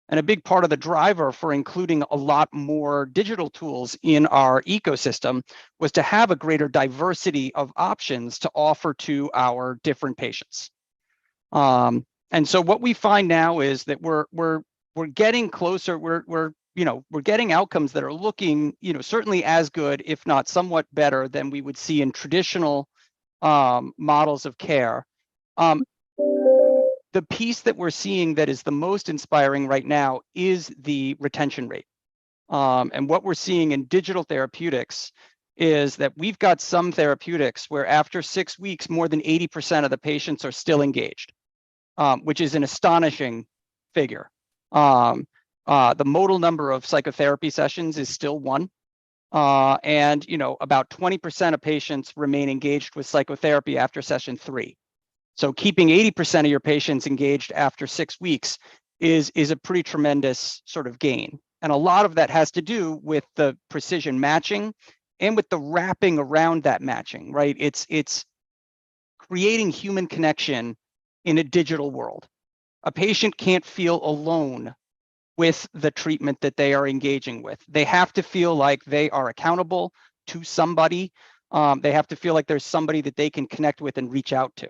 And a big part of the driver for including a lot more digital tools in our ecosystem was to have a greater diversity of options to offer to our different patients. And so what we find now is that we're getting closer. We're getting outcomes that are looking, certainly as good, if not somewhat better than we would see in traditional models of care. The piece that we're seeing that is the most inspiring right now is the retention rate. And what we're seeing in digital therapeutics is that we've got some therapeutics where after 6 weeks, more than 80% of the patients are still engaged, which is an astonishing figure. The modal number of psychotherapy sessions is still 1. And about 20% of patients remain engaged with psychotherapy after session 3. So keeping 80% of your patients engaged after 6 weeks is a pretty tremendous sort of gain. And a lot of that has to do with the precision matching and with the wrapping around that matching, right? It's creating human connection in a digital world. A patient can't feel alone with the treatment that they are engaging with. They have to feel like they are accountable to somebody. They have to feel like there's somebody that they can connect with and reach out to.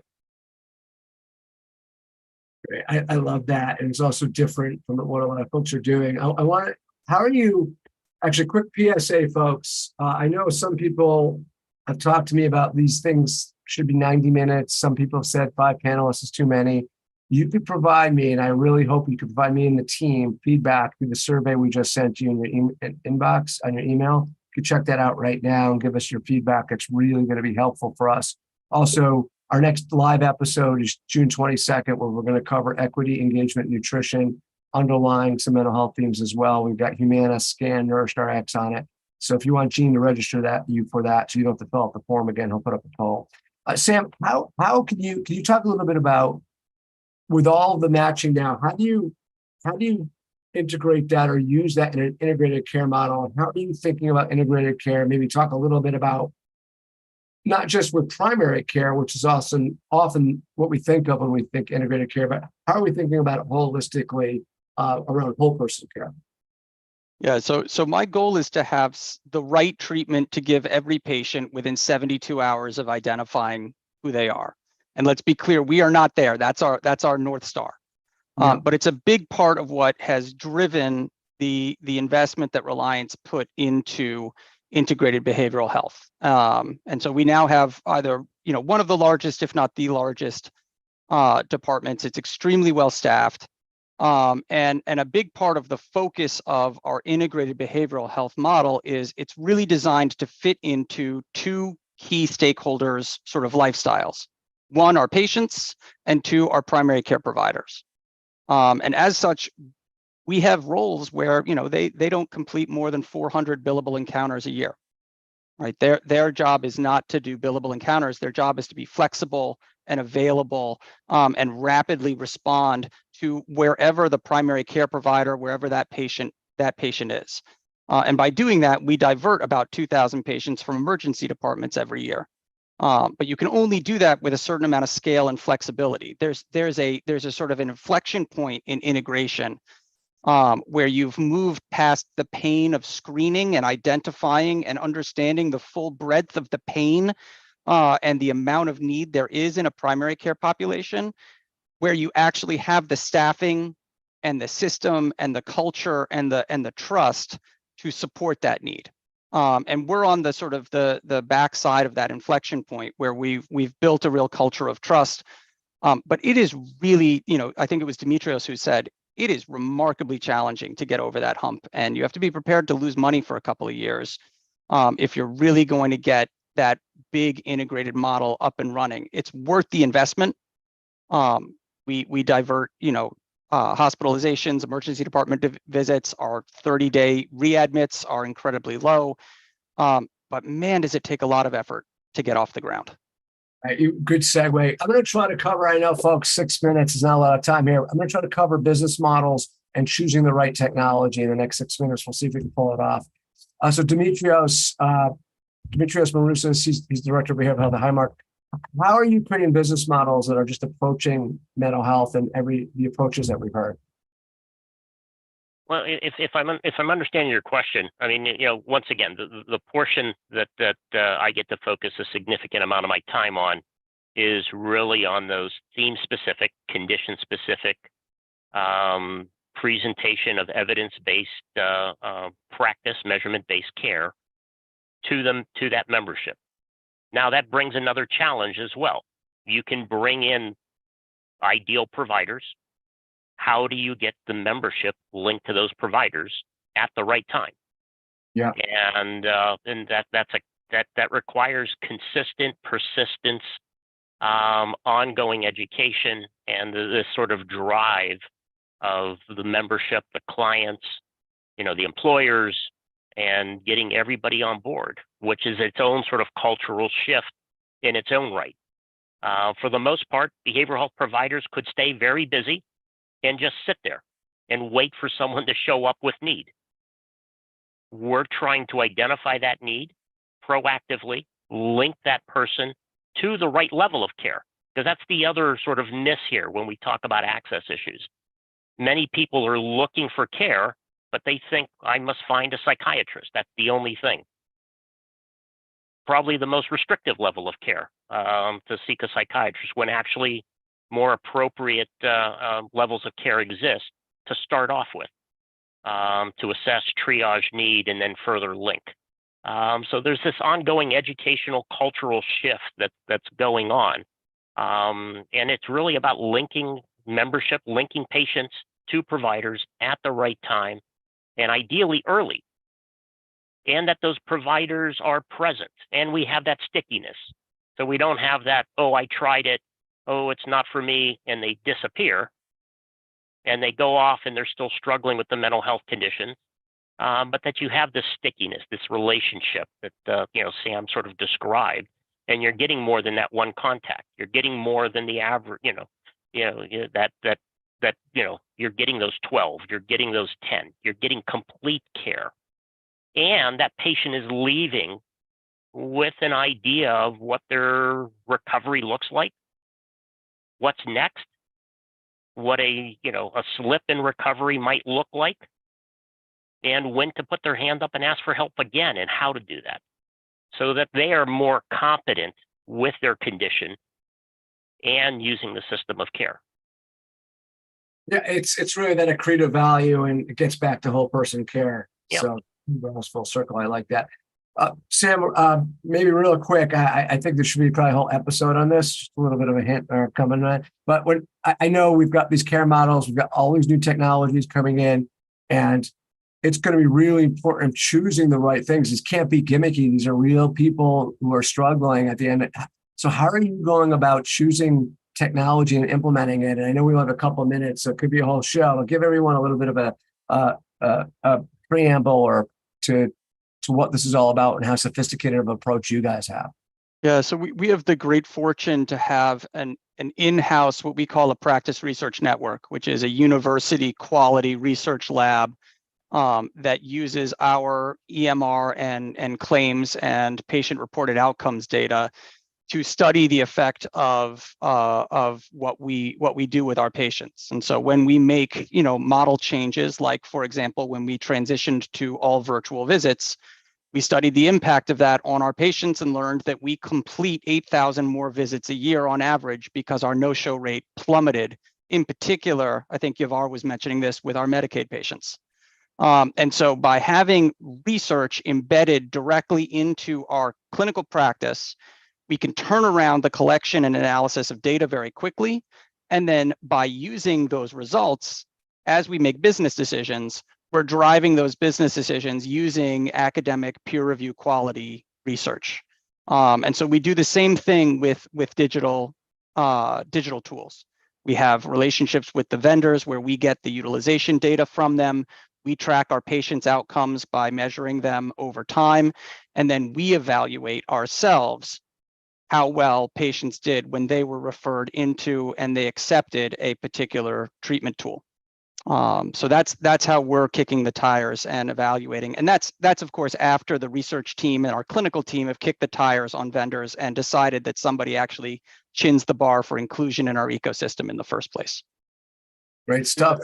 I love that. And it's also different from what a lot of folks are doing. I want to, how are you, actually, quick PSA, folks. I know some people have talked to me about these things should be 90 minutes. Some people have said 5 panelists is too many. You could provide me, and I really hope you could provide me and the team feedback through the survey we just sent you in your inbox on your email. You could check that out right now and give us your feedback. It's really going to be helpful for us. Also, our next live episode is June 22nd, where we're going to cover equity, engagement, nutrition, underlying some mental health themes as well. We've got Humana, Scan, NourishRx on it. So if you want Gene to register you for that, so you don't have to fill out the form again, he'll put up a poll. Sam, how can you talk a little bit about, with all the matching now, how do you integrate that or use that in an integrated care model? And how are you thinking about integrated care? Maybe talk a little bit about not just with primary care, which is often what we think of when we think integrated care, but how are we thinking about it holistically around whole person care? Yeah, so my goal is to have the right treatment to give every patient within 72 hours of identifying who they are. And let's be clear, we are not there. That's our North Star. Yeah. But it's a big part of what has driven the investment that Reliance put into integrated behavioral health. And so we now have either, one of the largest, if not the largest departments. It's extremely well staffed. And a big part of the focus of our integrated behavioral health model is it's really designed to fit into 2 key stakeholders' sort of lifestyles. 1, our patients, and 2, our primary care providers. And as such, we have roles where they don't complete more than 400 billable encounters a year, right? Their job is not to do billable encounters. Their job is to be flexible and available and rapidly respond to wherever the primary care provider, wherever that patient is. And by doing that, we divert about 2,000 patients from emergency departments every year. But you can only do that with a certain amount of scale and flexibility. There's a sort of an inflection point in integration where you've moved past the pain of screening and identifying and understanding the full breadth of the pain and the amount of need there is in a primary care population, where you actually have the staffing and the system and the culture and the trust to support that need. And we're on the sort of the backside of that inflection point where we've built a real culture of trust. But it is really, I think it was Demetrios who said, it is remarkably challenging to get over that hump. And you have to be prepared to lose money for a couple of years if you're really going to get that big integrated model up and running. It's worth the investment. We divert, hospitalizations, emergency department visits, our 30-day readmits are incredibly low. But man, does it take a lot of effort to get off the ground. Right, good segue. I'm going to try to cover, I know folks, 6 minutes is not a lot of time here. I'm going to try to cover business models and choosing the right technology in the next 6 minutes. We'll see if we can pull it off. So Demetrios Marousis, he's director of behavioral health at Highmark. How are you creating business models that are just approaching mental health and the approaches that we've heard? Well, if I'm understanding your question, I mean, once again, the portion that I get to focus a significant amount of my time on is really on those theme-specific, condition-specific presentation of evidence-based practice, measurement-based care to that membership. Now that brings another challenge as well. You can bring in ideal providers. How do you get the membership linked to those providers at the right time? Yeah. And that requires consistent, persistence, ongoing education, and this sort of drive of the membership, the clients, the employers, and getting everybody on board, which is its own sort of cultural shift in its own right. For the most part, behavioral health providers could stay very busy and just sit there and wait for someone to show up with need. We're trying to identify that need proactively, link that person to the right level of care, because that's the other sort of miss here when we talk about access issues. Many people are looking for care, but they think I must find a psychiatrist. That's the only thing. Probably the most restrictive level of care to seek a psychiatrist, when actually more appropriate levels of care exist to start off with, to assess, triage need, and then further link. So there's this ongoing educational cultural shift that's going on. And it's really about linking membership, linking patients to providers at the right time, and ideally early, and that those providers are present and we have that stickiness. So we don't have that, oh, I tried it, oh, it's not for me, and they disappear and they go off and they're still struggling with the mental health condition. But that you have this stickiness, this relationship that Sam sort of described, and you're getting more than that one contact. You're getting more than the average, you're getting those 12, you're getting those 10, you're getting complete care. And that patient is leaving with an idea of what their recovery looks like, what's next, what a slip in recovery might look like, and when to put their hand up and ask for help again, and how to do that, so that they are more competent with their condition and using the system of care. Yeah, it's really that accretive value, and it gets back to whole person care. Yep. So almost full circle. I like that. Sam, maybe real quick, I think there should be probably a whole episode on this, just a little bit of a hint coming on. But when I know we've got these care models, we've got all these new technologies coming in, and it's going to be really important choosing the right things. These can't be gimmicky. These are real people who are struggling at the end. So how are you going about choosing technology and implementing it? And I know we have a couple of minutes, so it could be a whole show. I'll give everyone a little bit of a preamble or to what this is all about and how sophisticated of an approach you guys have. Yeah, so we have the great fortune to have an in-house, what we call a practice research network, which is a university quality research lab that uses our EMR and claims and patient-reported outcomes data to study the effect of what we do with our patients. And so when we make model changes, like for example when we transitioned to all virtual visits, we studied the impact of that on our patients and learned that we complete 8,000 more visits a year on average because our no-show rate plummeted. In particular, I think Yavar was mentioning this with our Medicaid patients. And so by having research embedded directly into our clinical practice, we can turn around the collection and analysis of data very quickly. And then by using those results, as we make business decisions, we're driving those business decisions using academic peer review quality research. And so we do the same thing with digital tools. We have relationships with the vendors where we get the utilization data from them. We track our patients' outcomes by measuring them over time. And then we evaluate ourselves how well patients did when they were referred into and they accepted a particular treatment tool. So that's how we're kicking the tires and evaluating. And that's of course after the research team and our clinical team have kicked the tires on vendors and decided that somebody actually chins the bar for inclusion in our ecosystem in the first place. Great stuff.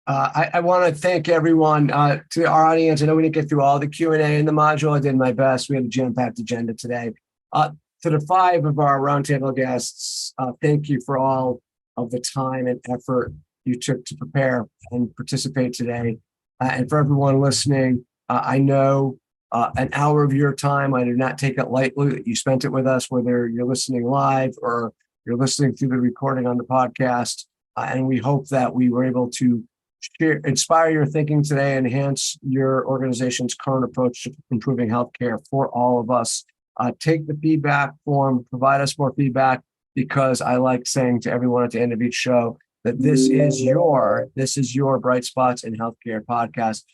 I want to thank everyone, to our audience. I know we didn't get through all the Q&A in the module. I did my best. We had a jam-packed agenda today. To the 5 of our roundtable guests, thank you for all of the time and effort you took to prepare and participate today. And for everyone listening, I know an hour of your time, I do not take it lightly that you spent it with us, whether you're listening live or you're listening through the recording on the podcast. And we hope that we were able to inspire your thinking today, enhance your organization's current approach to improving healthcare for all of us. Take the feedback form, provide us more feedback, because I like saying to everyone at the end of each show that this is your Bright Spots in Healthcare podcast.